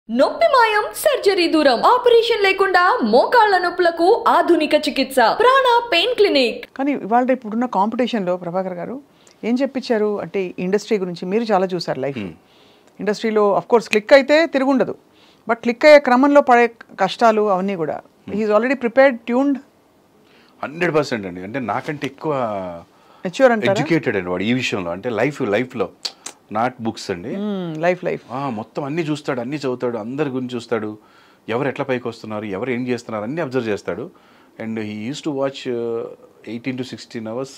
నొప్పి మాయం సర్జరీ దూరం ఆపరేషన్ లేకుండా మోకాళ్ల నొప్పులకు ఆధునిక చికిత్స ప్రాణ పెయిన్ క్లినిక్. కానీ ఇవాళ ఇప్పుడున్న కాంపిటీషన్లో ప్రభాకర్ గారు ఏం చెప్పించారు అంటే ఇండస్ట్రీ గురించి మీరు చాలా చూసారు లైఫ్ ఇండస్ట్రీలో ఆఫ్ కోర్స్ క్లిక్ అయితే తిరుగుండదు బట్ క్లిక్ అయ్యే క్రమంలో పడే కష్టాలు అవన్నీ కూడా హీఈస్ ఆల్రెడీ ప్రిపేర్డ్ ట్యూన్డ్ 100% అండి. అంటే నాకంటే ఎక్కువ మెచ్యూర్ అంటారా ఎడ్యుకేటెడ్ అండి వాడు ఈ విషయంలో. అంటే లైఫ్లో నాట్ బుక్స్ అండి, లైఫ్ మొత్తం అన్నీ చూస్తాడు, అన్నీ చదువుతాడు, అందరి గురించి చూస్తాడు, ఎవరు ఎట్లా పైకి వస్తున్నారు, ఎవరు ఏం చేస్తున్నారు అన్నీ అబ్జర్వ్ చేస్తాడు. And he use to watch 18 to 16 hours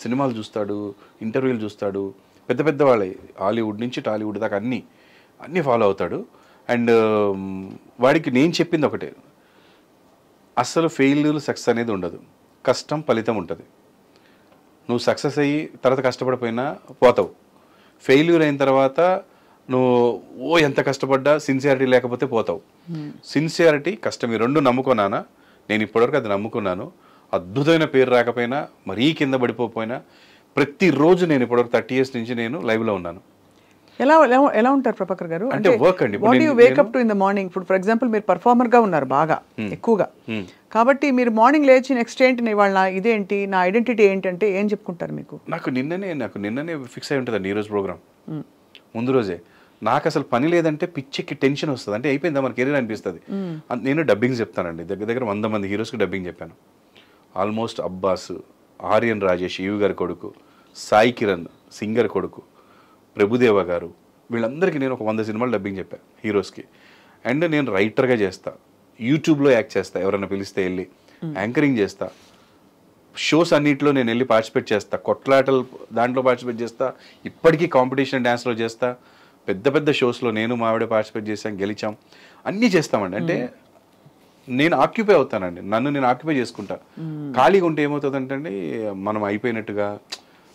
సినిమాలు చూస్తాడు, ఇంటర్వ్యూలు చూస్తాడు, పెద్ద పెద్ద వాళ్ళే హాలీవుడ్ నుంచి టాలీవుడ్ దాకా అన్నీ ఫాలో అవుతాడు. అండ్ వాడికి నేను చెప్పింది ఒకటే, అస్సలు ఫెయిల్యూర్ సక్సెస్ అనేది ఉండదు, కష్టం ఫలితం ఉంటుంది. నువ్వు సక్సెస్ అయ్యి తర్వాత కష్టపడిపోయినా పోతావు, ఫెయిల్యూర్ అయిన తర్వాత నువ్వు ఎంత కష్టపడ్డా సిన్సియారిటీ లేకపోతే పోతావు. సిన్సియారిటీ కష్టం ఈ రెండు నమ్ముకున్నానా, నేను ఇప్పటివరకు అది నమ్ముకున్నాను. అద్భుతమైన పేరు రాకపోయినా మరీ కింద పడిపోయినా ప్రతిరోజు నేను ఇప్పటివరకు 30 years నుంచి నేను లైవ్లో ఉన్నాను. ఎలా ఎలా ఉంటారు ప్రభాకర్ గారు అంటే వర్క్ అండి. What you Wake up to in the morning. ఇప్పుడు ఫర్ ఎగ్జాంపుల్ మీరు పర్ఫార్మర్ గా ఉన్నారు బాగా ఎక్కువగా, కాబట్టి మీరు మార్నింగ్ లేచి నెక్స్ట్ ఏంటి ఇవాళ ఇదేంటి నా ఐడెంటిటీ ఏంటంటే ఏం చెప్పుకుంటారు మీకు? నాకు నిన్ననే ఫిక్స్ అయి ఉంటుందండి ఈరోజు ప్రోగ్రామ్ ముందు రోజే. నాకు అసలు పని లేదంటే పిచ్చికి టెన్షన్ వస్తుంది, అంటే అయిపోయిందా మన కెరీర్ అనిపిస్తుంది. నేను డబ్బింగ్ చెప్తానండి, దగ్గర 100 మంది హీరోస్కి డబ్బింగ్ చెప్పాను. ఆల్మోస్ట్ అబ్బాస్, ఆర్యన్ రాజేష్ ఈవి గారి కొడుకు, సాయి కిరణ్ సింగర్ కొడుకు, ప్రభుదేవ గారు, వీళ్ళందరికీ నేను ఒక 100 సినిమాలు డబ్బింగ్ చెప్పాను హీరోస్కి. అండ్ నేను రైటర్గా చేస్తా, యూట్యూబ్లో యాక్ట్ చేస్తా, ఎవరైనా పిలిస్తే వెళ్ళి యాంకరింగ్ చేస్తా, షోస్ అన్నింటిలో నేను వెళ్ళి పార్టిసిపేట్ చేస్తా, కొట్లాటలు దాంట్లో పార్టిసిపేట్ చేస్తా, ఇప్పటికీ కాంపిటీషన్ డ్యాన్స్లో చేస్తా, పెద్ద పెద్ద షోస్లో నేను మావిడే పార్టిసిపేట్ చేసాం, గెలిచాం, అన్నీ చేస్తామండి. అంటే నేను ఆక్యుపై అవుతానండి, నన్ను నేను ఆక్యుపై చేసుకుంటా. ఖాళీగా ఉంటే ఏమవుతుందంటే అండి, మనం అయిపోయినట్టుగా,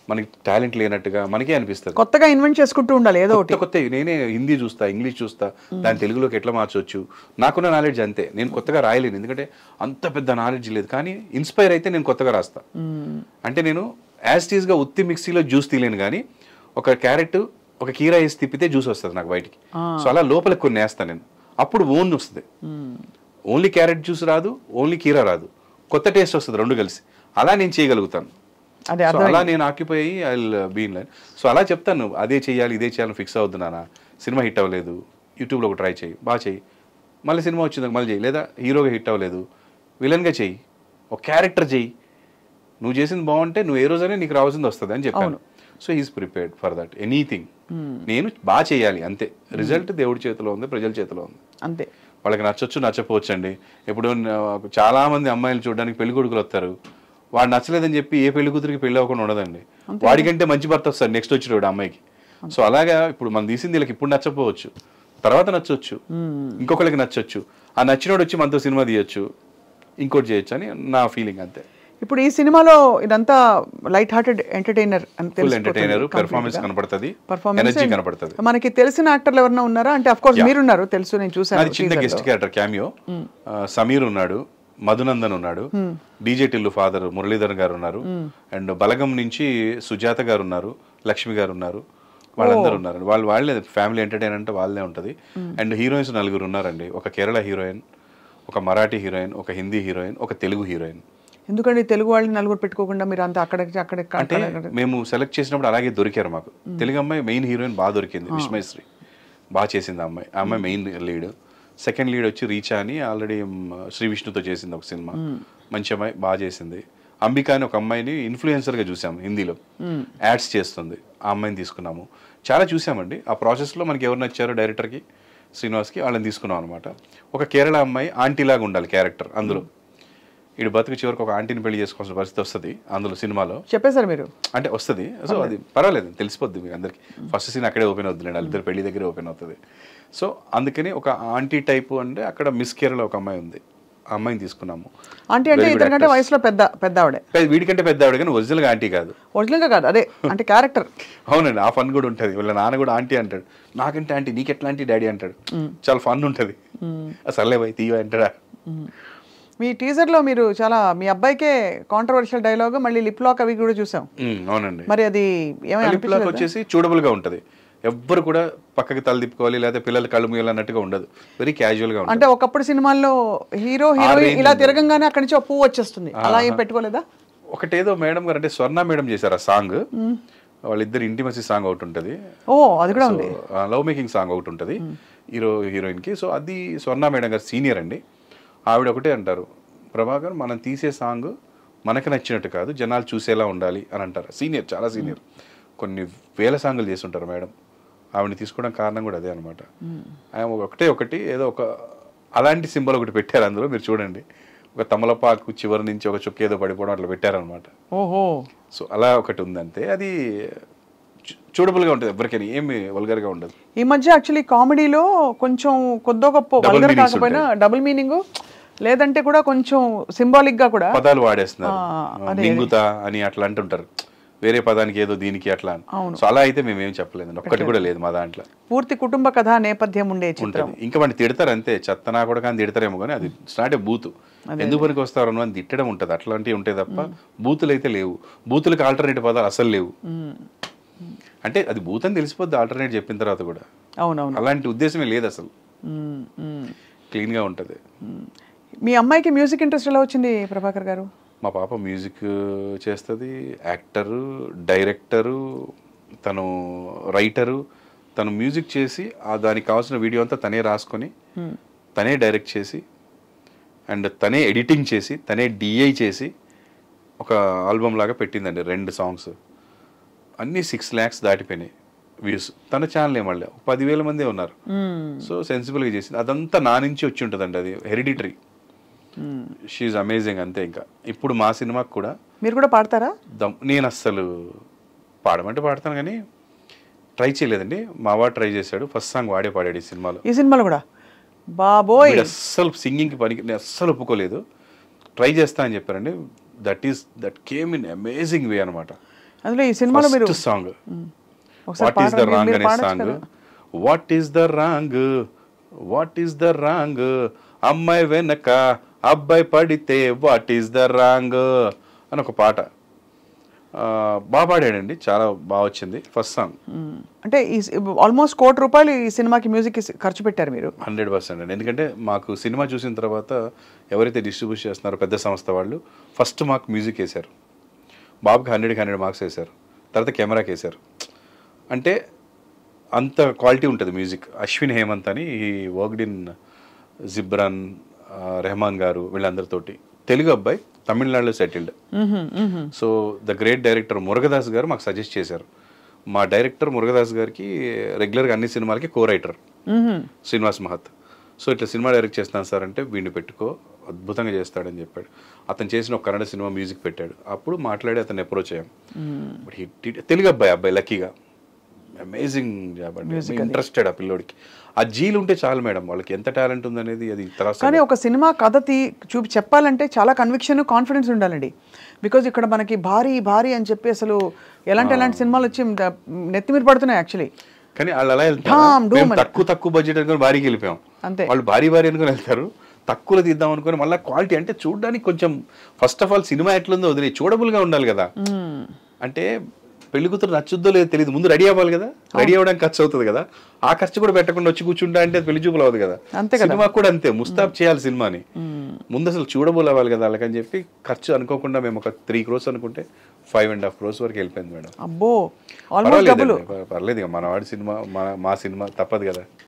మనకి టాలెంట్ లేనట్టుగా మనకే అనిపిస్తుంది. కొత్తగా ఇన్వెంట్ చేసుకుంటూ ఉండాలి ఏదో ఒకటి. కొత్త నేనే హిందీ చూస్తా, ఇంగ్లీష్ చూస్తా, దాని తెలుగులోకి ఎట్లా మార్చవచ్చు. నాకున్న నాలెడ్జ్ అంతే, నేను కొత్తగా రాయలేను ఎందుకంటే అంత పెద్ద నాలెడ్జ్ లేదు. కానీ ఇన్స్పైర్ అయితే నేను కొత్తగా రాస్తా. అంటే నేను యాజ్ ఇట్ ఈస్గా ఉత్తి మిక్సీలో జ్యూస్ తీయలేను, కానీ ఒక క్యారెట్ ఒక కీరా వేసి తిప్పితే జ్యూస్ వస్తుంది నాకు బయటికి. సో అలా లోపలికి కొన్ని వేస్తాను నేను, అప్పుడు ఓన్ వస్తుంది. ఓన్లీ క్యారెట్ జ్యూస్ రాదు, ఓన్లీ కీరా రాదు, కొత్త టేస్ట్ వస్తుంది రెండు కలిసి. అలా నేను చేయగలుగుతాను. అలా నేను ఆక్యుపై అయ్యి I will be in line. So అలా చెప్తాను, అదే చేయాలి ఇదే చేయాలని ఫిక్స్ అవుతున్నానా. సినిమా హిట్ అవ్వలేదు, యూట్యూబ్లో ఒక ట్రై చేయి, బాగా చెయ్యి, మళ్ళీ సినిమా వచ్చింది మళ్ళీ చెయ్యి, లేదా హీరోగా హిట్ అవ్వలేదు విలన్గా చెయ్యి, ఒక క్యారెక్టర్ చెయ్యి, నువ్వు చేసింది బాగుంటే నువ్వు ఏ రోజైనా నీకు రావాల్సింది వస్తుంది అని చెప్పాను. So he's prepared for that anything. నేను బాగా చేయాలి అంతే, రిజల్ట్ దేవుడి చేతిలో ఉంది, ప్రజల చేతిలో ఉంది అంతే. వాళ్ళకి నచ్చొచ్చు నచ్చపోవచ్చు అండి. ఇప్పుడు చాలామంది అమ్మాయిలు చూడడానికి పెళ్లి కొడుకులు వస్తారు, వాడు నచ్చలేదని చెప్పి ఏ పెళ్లి కూతురికి పెళ్లి అవ్వకుండా ఉండదండి. వాడికంటే మంచి భర్త వస్తారు నెక్స్ట్ వచ్చినప్పుడు అమ్మాయికి. సో అలాగా ఇప్పుడు మనం తీసింది వీళ్ళకి ఇప్పుడు నచ్చపోవచ్చు, తర్వాత నచ్చొచ్చు, ఇంకొకరికి నచ్చొచ్చు, ఆ నచ్చినోడు వచ్చి మనతో సినిమా తీయొచ్చు, ఇంకోటి చేయొచ్చు అని నా ఫీలింగ్ అంతే. ఇప్పుడు ఈ సినిమాలో ఇదంతా లైట్ హార్టెడ్ ఎంటర్టైనర్ అని ఎంటర్టైనర్ పెర్ఫార్మెన్స్ కనపడుతుంది, ఎనర్జీ కనపడుతుంది. మనకి తెలిసిన యాక్టర్లు ఎవరైనా ఉన్నారా? అంటే ఆఫ్ కోర్స్ మీరు ఉన్నారు, తెలుసు, నేను చూసాను. చిన్న గెస్ట్ క్యారెక్టర్ క్యామియో, సమీర్ ఉన్నాడు, మధునందన్ ఉన్నాడు, డీజే టిల్లు ఫాదర్ మురళీధర్ గారు ఉన్నారు, అండ్ బలగం నుంచి సుజాత గారు ఉన్నారు, లక్ష్మి గారు ఉన్నారు, వాళ్ళందరూ ఉన్నారు. వాళ్ళే ఫ్యామిలీ ఎంటర్టైన్ అంటే వాళ్ళే ఉంటుంది. అండ్ హీరోయిన్స్ 4 ఉన్నారండి, ఒక కేరళ హీరోయిన్, ఒక మరాఠీ హీరోయిన్, ఒక హిందీ హీరోయిన్, ఒక తెలుగు హీరోయిన్. ఎందుకంటే తెలుగు వాళ్ళని 4 పెట్టుకోకుండా మీరు అంతా అక్కడ అంటే మేము సెలెక్ట్ చేసినప్పుడు అలాగే దొరికారు మాకు. తెలుగు అమ్మాయి మెయిన్ హీరోయిన్ బాగా దొరికింది, విస్మయశ్రీ బాగా చేసింది ఆ అమ్మాయి మెయిన్ లీడ్. సెకండ్ లీడ్ వచ్చి రీచా అని ఆల్రెడీ శ్రీ విష్ణుతో చేసింది ఒక సినిమా, మంచి అమ్మాయి బాగా చేసింది. అంబికా అని ఒక అమ్మాయిని ఇన్ఫ్లుయెన్సర్గా చూసాము, హిందీలో యాడ్స్ చేస్తుంది, ఆ అమ్మాయిని తీసుకున్నాము. చాలా చూసామండి. ఆ ప్రాసెస్లో మనకి ఎవరు నచ్చారో డైరెక్టర్కి శ్రీనివాస్కి వాళ్ళని తీసుకున్నాం అనమాట. ఒక కేరళ అమ్మాయి ఆంటీలాగా ఉండాలి క్యారెక్టర్ అందులో. ఇటు బతుకు చివరికి ఒక ఆంటీని పెళ్లి చేసుకోవాల్సిన పరిస్థితి వస్తుంది అందులో సినిమాలో, చెప్పేశారు మీరు అంటే వస్తుంది. సో అది పర్వాలేదు, తెలిసిపోద్ది మీకు అందరికి. ఫస్ట్ సీన్ అక్కడే ఓపెన్ అవుతుంది, వాళ్ళిద్దరు పెళ్లి దగ్గరే ఓపెన్ అవుతుంది. సో అందుకని ఒక ఆంటీ టైపు అంటే అక్కడ మిస్ కేరళ ఒక అమ్మాయి ఉంది, ఆ అమ్మాయిని తీసుకున్నాము. ఆంటీ అంటే ఇతనికంటే వయసులో పెద్ద ఆవిడే, వీడికంటే పెద్ద ఆవిడ, కానీ ఒరిజినల్గా ఆంటీ కాదు. ఒరిజినల్గా కాదు, అదే అంటే క్యారెక్టర్. అవునండి, ఆ ఫన్ కూడా ఉంటుంది. వాళ్ళ నాన్న కూడా ఆంటీ అంటాడు, నాకంటే ఆంటీ నీకు ఎట్లా ఆంటీ డాడీ అంటాడు, చాలా ఫన్ ఉంటుంది. సర్లే భయ్ తీయ అంటాడా. మీ టీజర్లో మీరు చాలా మీ అబ్బాయికే కాంట్రవర్షియల్ డైలాగ్, మళ్ళీ లిప్ లాక్ అవి కూడా చూసాం. అవునండి. మరి అది ఏమైనా లిప్ లాక్ వచ్చేసి చూడబుల్గా ఉంటుంది. ఎవ్వరు కూడా పక్కకి తల తిప్పుకోవాలి లేదా పిల్లలు కళ్ళు మూయాలి అన్నట్టుగా ఉండదు, వెరీ క్యాజువల్గా ఉంటుంది. అంటే ఒకప్పుడు సినిమాల్లో హీరో హీరోయిన్ ఇలా తిరగంగానే అక్కడి నుంచి ఒక పువ్వు వచ్చేస్తుంది, అలా ఏం పెట్టుకోలేదా? ఒకటేదో మేడం గారు అంటే స్వర్ణ మేడం చేశారు ఆ సాంగ్, వాళ్ళిద్దరు ఇంటిమసీ సాంగ్ ఒకటి ఉంటుంది, ఓ అది కూడా ఉంది, లవ్ మేకింగ్ సాంగ్ ఒకటి ఉంటుంది హీరోయిన్కి. సో అది స్వర్ణ మేడం గారు సీనియర్ అండి, ఆవిడ ఒకటే అంటారు, ప్రభాకర్ మనం తీసే సాంగ్ మనకు నచ్చినట్టు కాదు, జనాలు చూసేలా ఉండాలి అని అంటారు. సీనియర్, చాలా సీనియర్, కొన్ని వేల సాంగులు చేస్తుంటారు మేడం. ఆవిడని తీసుకోవడం కారణం కూడా అదే అనమాట. ఆమె ఒకటి ఏదో ఒక అలాంటి సింబల్ ఒకటి పెట్టారు అందులో, మీరు చూడండి, ఒక తమలపాకు చివరి నుంచి ఒక చుక్క ఏదో పడిపోవడం అట్లా పెట్టారనమాట. ఓహో, సో అలా ఒకటి ఉందంతే, అది చూడబుల్గా ఉంటుంది, ఎవరికైనా ఏమి వల్గర్గా ఉండదు. ఈ మధ్య యాక్చువల్లీ కామెడీలో కొంచెం కొద్దో గొప్ప వల్గర్ కాకపోయినా డబుల్ మీనింగ్ లేదంటే కూడా కొంచెం సింబాలిక్ గా కూడా పదాలు వాడేస్తున్నారు, మింగుతా అని అట్లా అంటుంటారు, వేరే పదానికి ఏదో దీనికి అట్లా. సో అలా అయితే మేము ఏం చెప్పలేదు, ఒక్కటి కూడా లేదు మా దాంట్లో. పూర్తి కుటుంబ కథ నేపథ్యం ఉండే చిత్రం. ఇంకా వాడిని తిడతారు అంతే, చెత్తనా కూడా కానీ తిడతారేమో, కానీ అది స్టార్ట్ బూత్, ఎందుకు పనికి వస్తారు అని తిట్టడం ఉంటుంది, అట్లాంటివి ఉంటాయి తప్ప బూతులు అయితే లేవు. బూతులకు ఆల్టర్నేటివ్ పదాలు అసలు లేవు, అంటే అది బూత్ అని తెలిసిపోద్ది ఆల్టర్నేట్ చెప్పిన తర్వాత కూడా. అవునవును, అలాంటి ఉద్దేశమే లేదు అసలు, క్లీన్గా ఉంటుంది. మీ అమ్మాయికి మ్యూజిక్ ఇంట్రెస్ట్ ఎలా వచ్చింది ప్రభాకర్ గారు? మా పాప మ్యూజిక్ చేస్తుంది, యాక్టరు, డైరెక్టరు, తను రైటరు. తను మ్యూజిక్ చేసి దానికి కావాల్సిన వీడియో అంతా తనే రాసుకొని తనే డైరెక్ట్ చేసి అండ్ తనే ఎడిటింగ్ చేసి తనే డిఐ చేసి ఒక ఆల్బమ్ లాగా పెట్టిందండి. 2 సాంగ్స్ అన్నీ 6 lakhs దాటిపోయినాయి వ్యూస్. తన ఛానల్ ఏమళ్ళా 10,000 మందే ఉన్నారు. సో సెన్సిబుల్గా చేసింది, అదంతా నా నుంచి వచ్చి ఉంటుందండి, అది హెరిడిటరీ. షీఈ్ అమేజింగ్ అంతే. ఇంకా ఇప్పుడు మా సినిమాకి కూడా మీరు కూడా పాడతారా? నేను అస్సలు పాడమంటే పాడతాను కానీ ట్రై చేయలేదండి. మా వాడు ట్రై చేశాడు, ఫస్ట్ సాంగ్ వాడే పాడాడు ఈ సినిమాలో. ఈ సినిమాలో కూడా బాబోయ్ అస్సలు సింగింగ్కి పనికి నేను అస్సలు ఒప్పుకోలేదు, ట్రై చేస్తా అని చెప్పారండి. That came in amazing way అనమాట. అందులో ఈ సినిమాలో మీరు song what is the wrong అనే song, what is the wrong, what is the wrong, అమ్మాయి వెనక అబ్బాయి పడితే వాట్ ఈస్ ద రాంగ్ అని ఒక పాట బాగా పాడాడండి, చాలా బాగా వచ్చింది ఫస్ట్ సాంగ్. అంటే ఆల్మోస్ట్ ₹1 కోటి ఈ సినిమాకి మ్యూజిక్ ఖర్చు పెట్టారు మీరు. 100% అండి. ఎందుకంటే మాకు సినిమా చూసిన తర్వాత ఎవరైతే డిస్ట్రిబ్యూట్ చేస్తున్నారో పెద్ద సంస్థ వాళ్ళు ఫస్ట్ మాకు మ్యూజిక్ వేశారు, బాబుకి 100కి 100 మార్క్స్ వేశారు, తర్వాత కెమెరాకి వేశారు. అంటే అంత క్వాలిటీ ఉంటుంది మ్యూజిక్. అశ్విన్ హేమంత్ అని ఈ వర్క్డ్ ఇన్ జిబ్రాన్, రెహమాన్ గారు, వీళ్ళందరితోటి. తెలుగు అబ్బాయి, తమిళనాడులో settled. So the great director Murugadoss గారు మాకు సజెస్ట్ చేశారు. మా డైరెక్టర్ మురుగదాస్ గారికి రెగ్యులర్గా అన్ని సినిమాలకి కో రైటర్ శ్రీనివాస్ మహత్. సో ఇట్లా సినిమా డైరెక్ట్ చేస్తాను సార్ అంటే, వీడిని పెట్టుకో అద్భుతంగా చేస్తాడని చెప్పాడు. అతను చేసిన ఒక కన్నడ సినిమా మ్యూజిక్ పెట్టాడు. అప్పుడు మాట్లాడి అతను అప్రోచ్ అయ్యాం. బట్ తెలుగు అబ్బాయి లక్కీగా అమేజింగ్ జాబ్ అండి, ఇంట్రెస్టెడ్ ఆ పిల్లోడికి. ఆ జీలు ఉంటే చాలు మేడం, వాళ్ళకి ఎంత టాలెంట్ ఉందనేది అది తర్వాత. కానీ ఒక సినిమా కథ చెప్పాలంటే చాలా కన్విక్షన్, కాన్ఫిడెన్స్ ఉండాలండి. బికాజ్ ఇక్కడ మనకి భారీ అని చెప్పి అసలు ఎలాంటి సినిమాలు వచ్చి నెత్తిమీద పడుతున్నాయి యాక్చువల్లీ. కానీ వాళ్ళు అలా వెళ్తారు, తక్కువ బడ్జెట్ అనుకుని భారీకి వెళ్ళిపోయాం. అంతే, వాళ్ళు భారీ అనుకుని వెళ్తారు, తక్కువలో తీద్దాం అనుకుని మళ్ళీ క్వాలిటీ అంటే చూడడానికి కొంచెం ఫస్ట్ ఆఫ్ ఆల్ సినిమా ఎట్లుందో వదిలే చూడబుల్గా ఉండాలి కదా. అంటే పెళ్లి కూతురు నచ్చుద్దో లేదో తెలియదు, ముందు రెడీ అవ్వాలి కదా, రెడీ అవ్వడానికి ఖర్చు అవుతుంది కదా, ఆ ఖర్చు కూడా పెట్టకుండా వచ్చి కూర్చుంటా అంటే పెళ్లి చూపులు అవ్వదు కదా. సినిమా కూడా అంతే, ముస్తాబ్ చేయాలి సినిమాని, ముందు అసలు చూడబుల్ అవ్వాలి కదా. అలాగని చెప్పి ఖర్చు అనుకోకుండా మేము ఒక 3 crores అనుకుంటే 5.5 crores వరకు వెళ్ళిపోయింది మేడం. అబ్బో, పర్లేదు ఇక మన వాడి సినిమా, మా సినిమా తప్పదు కదా.